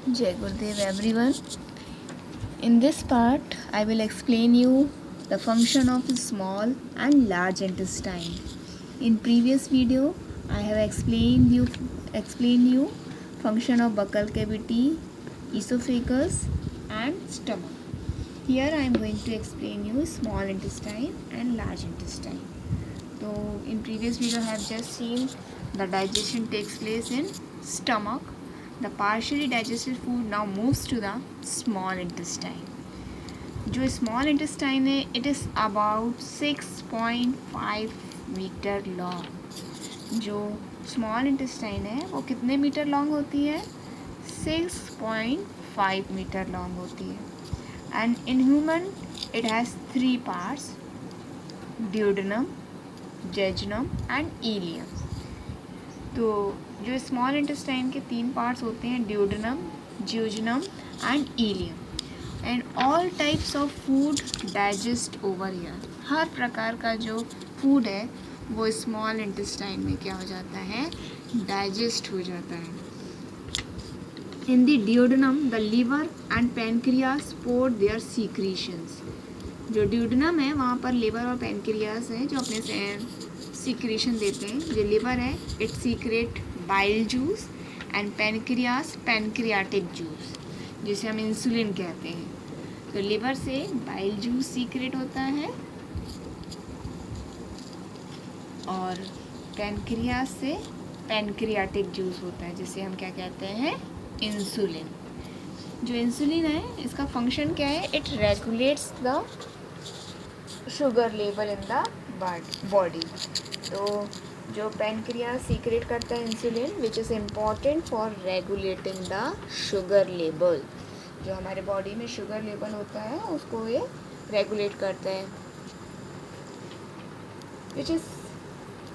Jai Gurudev everyone. In this part, I will explain you the function of small and large intestine. In previous video, I have explained you function of buccal cavity, esophagus and stomach. Here I am going to explain you small intestine and large intestine. So in previous video I have just seen the digestion takes place in stomach. The partially digested food now moves to the small intestine. जो small intestine है it is about 6.5 metre long. जो small intestine है वो कितने metre long होती है? 6.5 metre long होती है. And in human it has 3 parts, duodenum, jejunum and ileum. तो जो स्मॉल इंटेस्टाइन के 3 पार्ट्स होते हैं, duodenum, jejunum and ileum. And all types of food digest over here. हर प्रकार का जो फूड है वो स्मॉल इंटेस्टाइन में क्या हो जाता है? डाइजेस्ट हो जाता है. In the duodenum the liver and pancreas sport their secretions. जो ड्यूडेनम है वहाँ पर लिवर और पैनक्रियास है जो अपने से सीक्रेशन देते हैं. जो लिवर है it secret bile juice and pancreas pancreatic juice जिसे हम इंसुलिन कहते हैं. तो लिवर से बाइल जूस सीक्रेट होता है और पैनक्रियास से पैनक्रियाटिक जूस होता है जिसे हम क्या कहते हैं? इंसुलिन. जो इंसुलिन है इसका फंक्शन क्या है? It regulates the sugar level in the body. तो जो पैनक्रियास सीक्रेट करता है insulin which is important for regulating the sugar level. जो हमारे बॉडी में शुगर लेवल होता है उसको ये रेगुलेट करता है. Which is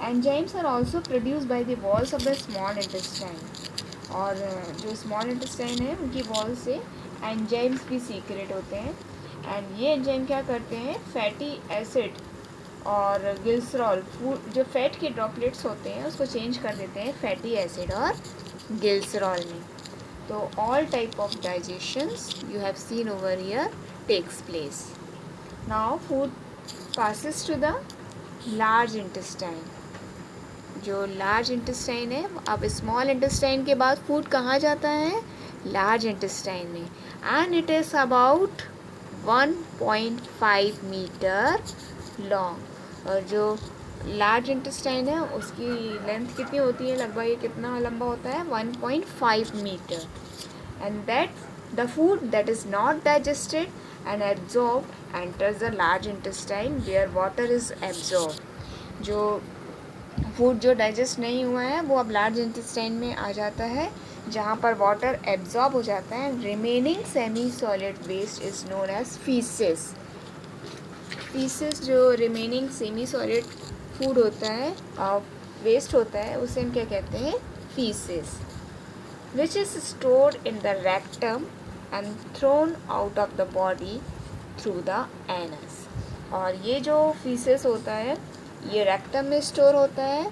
enzymes are also produce by the walls of the small intestine. और जो स्मॉल इंटेस्टाइन है उनकी वॉल से एंजाइम्स भी सीक्रेट होते हैं. एंड ये एंजाइम क्या करते हैं? फैटी एसिड और ग्लिसरॉल, फूड जो फैट के ड्रॉपलेट्स होते हैं उसको चेंज कर देते हैं फैटी एसिड और ग्लिसरॉल में. तो all type of digestions you have seen over here takes place. Now food passes to the large intestine. जो लार्ज इंटेस्टाइन है, अब स्मॉल इंटेस्टाइन के बाद फूड कहाँ जाता है? लार्ज इंटेस्टाइन में. And it is about 1.5 metre long. और जो लार्ज इंटेस्टाइन है उसकी लेंथ कितनी होती है? लगभग ये कितना लंबा होता है? 1.5 metre. And that the food that is not digested and absorbed enters the large intestine where water is absorb. जो फूड जो डाइजेस्ट नहीं हुआ है वो अब लार्ज इंटेस्टाइन में आ जाता है जहाँ पर वाटर एब्जॉर्ब हो जाता है. Remaining semi solid waste is known as faeces. Faeces जो रिमेनिंग सेमी सॉलिड फूड होता है, वेस्ट होता है, उसे हम क्या कहते हैं? Faeces. Which is stored in the rectum and thrown out of the body through the anus. और ये जो फीसेस होता है ये रेक्टम में स्टोर होता है.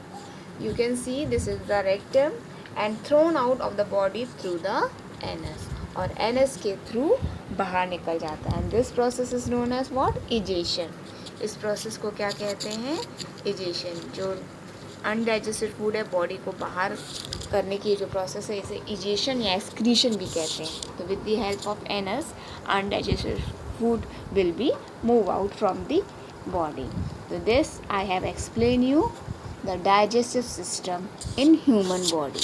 You can see this is the rectum and thrown out of the body through the anus. और एनस के थ्रू बाहर निकल जाता है. And this process is known as what? Egestion. इस प्रोसेस को क्या कहते हैं? इजेशन. जो अनडाइजेस्टेड फूड है बॉडी को बाहर करने की जो प्रोसेस है इसे इजेशन या एक्सक्रीशन भी कहते हैं. तो with the help of anus undigested food will be move out from the body. So this I have explained you the digestive system in human body.